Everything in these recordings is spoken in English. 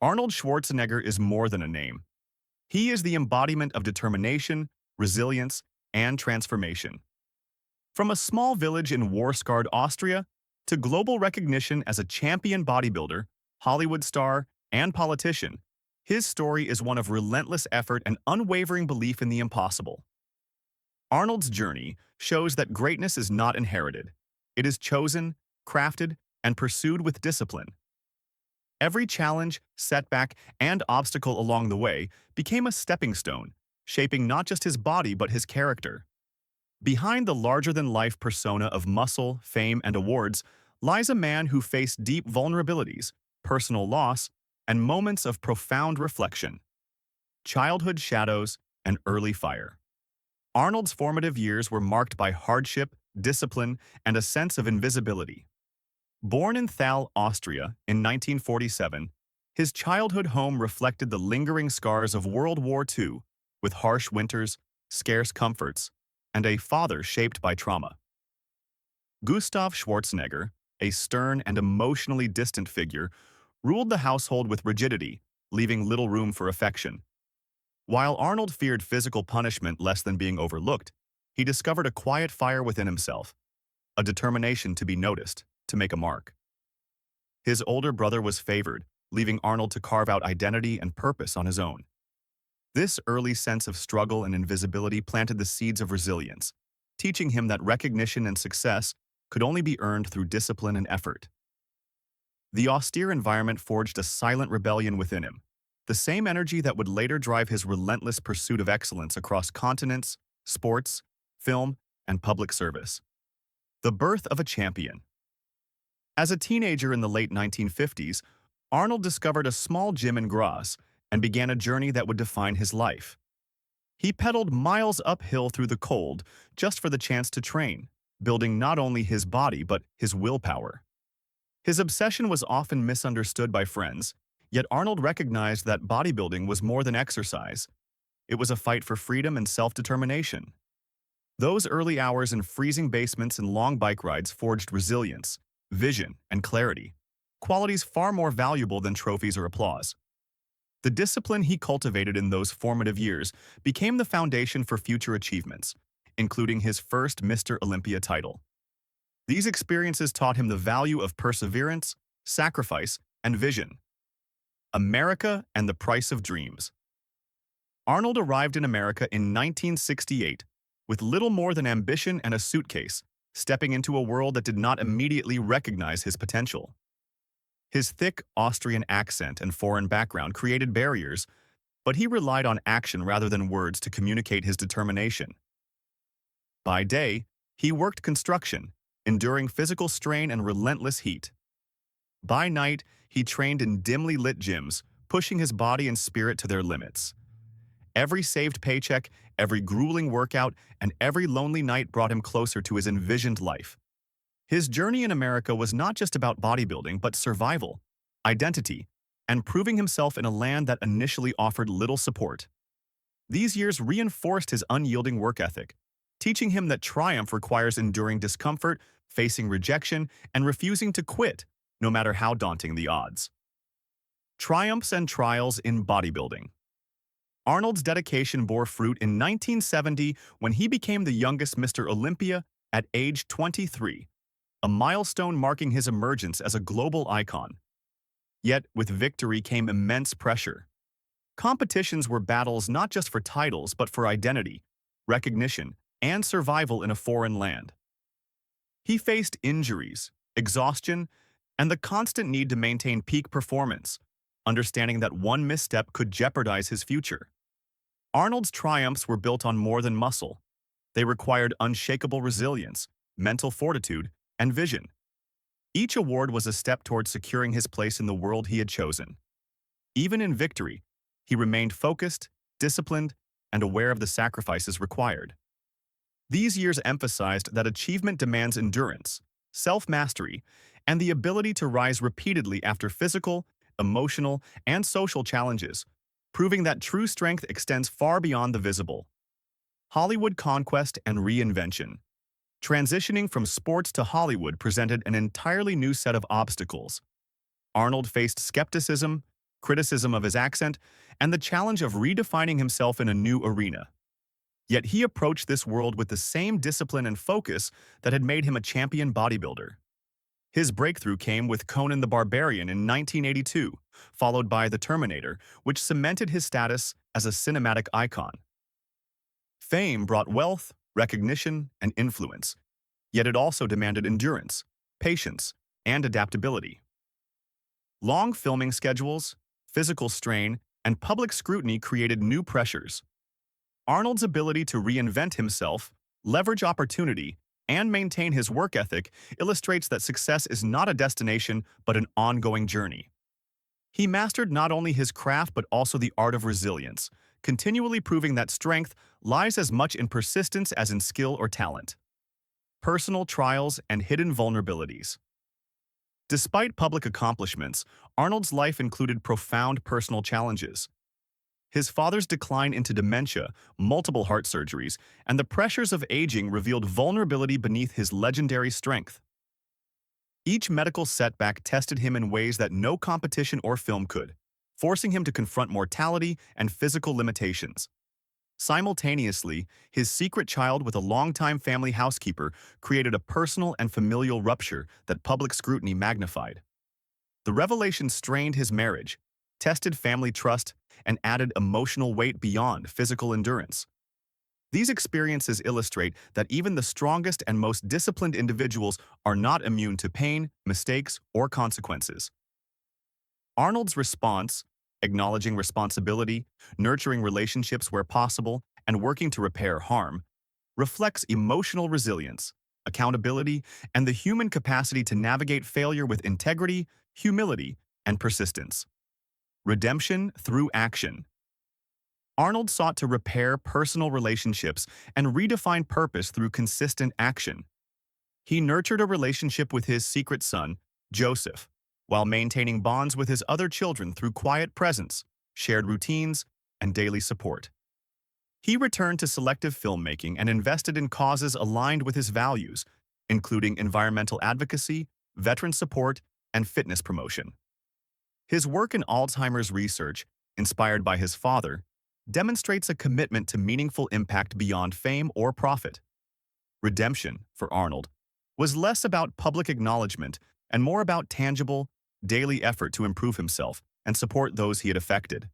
Arnold Schwarzenegger is more than a name. He is the embodiment of determination, resilience, and transformation. From a small village in war-scarred Austria to global recognition as a champion bodybuilder, Hollywood star, and politician, his story is one of relentless effort and unwavering belief in the impossible. Arnold's journey shows that greatness is not inherited. It is chosen, crafted, and pursued with discipline. Every challenge, setback, and obstacle along the way became a stepping stone, shaping not just his body but his character. Behind the larger-than-life persona of muscle, fame, and awards lies a man who faced deep vulnerabilities, personal loss, and moments of profound reflection. Childhood shadows and early fire. Arnold's formative years were marked by hardship, discipline, and a sense of invisibility. Born in Thal, Austria, in 1947, his childhood home reflected the lingering scars of World War II, with harsh winters, scarce comforts, and a father shaped by trauma. Gustav Schwarzenegger, a stern and emotionally distant figure, ruled the household with rigidity, leaving little room for affection. While Arnold feared physical punishment less than being overlooked, he discovered a quiet fire within himself, a determination to be noticed, to make a mark. His older brother was favored, leaving Arnold to carve out identity and purpose on his own. This early sense of struggle and invisibility planted the seeds of resilience, teaching him that recognition and success could only be earned through discipline and effort. The austere environment forged a silent rebellion within him, the same energy that would later drive his relentless pursuit of excellence across continents, sports, film, and public service. The birth of a champion. As a teenager in the late 1950s, Arnold discovered a small gym in Graz and began a journey that would define his life. He pedaled miles uphill through the cold just for the chance to train, building not only his body but his willpower. His obsession was often misunderstood by friends, yet Arnold recognized that bodybuilding was more than exercise. It was a fight for freedom and self-determination. Those early hours in freezing basements and long bike rides forged resilience, vision, and clarity, qualities far more valuable than trophies or applause. The discipline he cultivated in those formative years became the foundation for future achievements, including his first Mr. Olympia title. These experiences taught him the value of perseverance, sacrifice, and vision. America and the Price of Dreams. Arnold arrived in America in 1968 with little more than ambition and a suitcase, stepping into a world that did not immediately recognize his potential. His thick Austrian accent and foreign background created barriers, but he relied on action rather than words to communicate his determination. By day, he worked construction, enduring physical strain and relentless heat. By night, he trained in dimly lit gyms, pushing his body and spirit to their limits. Every saved paycheck, every grueling workout, and every lonely night brought him closer to his envisioned life. His journey in America was not just about bodybuilding, but survival, identity, and proving himself in a land that initially offered little support. These years reinforced his unyielding work ethic, teaching him that triumph requires enduring discomfort, facing rejection, and refusing to quit, no matter how daunting the odds. Triumphs and trials in bodybuilding. Arnold's dedication bore fruit in 1970 when he became the youngest Mr. Olympia at age 23, a milestone marking his emergence as a global icon. Yet, with victory came immense pressure. Competitions were battles not just for titles but for identity, recognition, and survival in a foreign land. He faced injuries, exhaustion, and the constant need to maintain peak performance, understanding that one misstep could jeopardize his future. Arnold's triumphs were built on more than muscle. They required unshakable resilience, mental fortitude, and vision. Each award was a step toward securing his place in the world he had chosen. Even in victory, he remained focused, disciplined, and aware of the sacrifices required. These years emphasized that achievement demands endurance, self-mastery, and the ability to rise repeatedly after physical, emotional, and social challenges, proving that true strength extends far beyond the visible. Hollywood conquest and reinvention. Transitioning from sports to Hollywood presented an entirely new set of obstacles. Arnold faced skepticism, criticism of his accent, and the challenge of redefining himself in a new arena. Yet he approached this world with the same discipline and focus that had made him a champion bodybuilder. His breakthrough came with Conan the Barbarian in 1982, followed by The Terminator, which cemented his status as a cinematic icon. Fame brought wealth, recognition, and influence, yet it also demanded endurance, patience, and adaptability. Long filming schedules, physical strain, and public scrutiny created new pressures. Arnold's ability to reinvent himself, leverage opportunity, and maintain his work ethic illustrates that success is not a destination but an ongoing journey. He mastered not only his craft but also the art of resilience, continually proving that strength lies as much in persistence as in skill or talent. Personal trials and hidden vulnerabilities. Despite public accomplishments, Arnold's life included profound personal challenges. His father's decline into dementia, multiple heart surgeries, and the pressures of aging revealed vulnerability beneath his legendary strength. Each medical setback tested him in ways that no competition or film could, forcing him to confront mortality and physical limitations. Simultaneously, his secret child with a longtime family housekeeper created a personal and familial rupture that public scrutiny magnified. The revelation strained his marriage, tested family trust, and added emotional weight beyond physical endurance. These experiences illustrate that even the strongest and most disciplined individuals are not immune to pain, mistakes, or consequences. Arnold's response, acknowledging responsibility, nurturing relationships where possible, and working to repair harm, reflects emotional resilience, accountability, and the human capacity to navigate failure with integrity, humility, and persistence. Redemption through action. Arnold sought to repair personal relationships and redefine purpose through consistent action. He nurtured a relationship with his secret son, Joseph, while maintaining bonds with his other children through quiet presence, shared routines, and daily support. He returned to selective filmmaking and invested in causes aligned with his values, including environmental advocacy, veteran support, and fitness promotion. His work in Alzheimer's research, inspired by his father, demonstrates a commitment to meaningful impact beyond fame or profit. Redemption, for Arnold, was less about public acknowledgement and more about tangible, daily effort to improve himself and support those he had affected.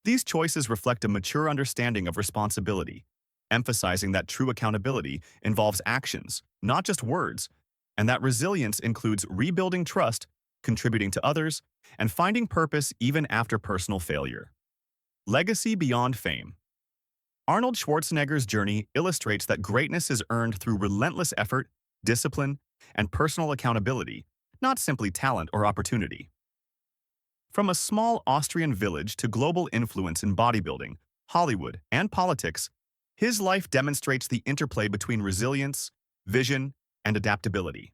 These choices reflect a mature understanding of responsibility, emphasizing that true accountability involves actions, not just words, and that resilience includes rebuilding trust, contributing to others, and finding purpose even after personal failure. Legacy beyond fame. Arnold Schwarzenegger's journey illustrates that greatness is earned through relentless effort, discipline, and personal accountability, not simply talent or opportunity. From a small Austrian village to global influence in bodybuilding, Hollywood, and politics, his life demonstrates the interplay between resilience, vision, and adaptability.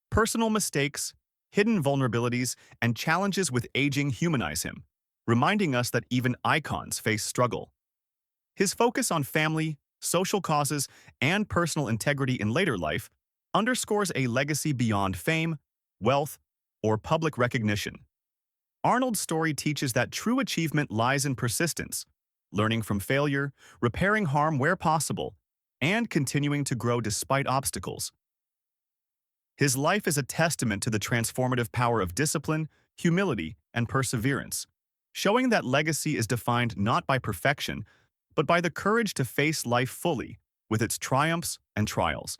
Personal mistakes, hidden vulnerabilities, and challenges with aging humanize him, reminding us that even icons face struggle. His focus on family, social causes, and personal integrity in later life underscores a legacy beyond fame, wealth, or public recognition. Arnold's story teaches that true achievement lies in persistence, learning from failure, repairing harm where possible, and continuing to grow despite obstacles. His life is a testament to the transformative power of discipline, humility, and perseverance, showing that legacy is defined not by perfection, but by the courage to face life fully, with its triumphs and trials.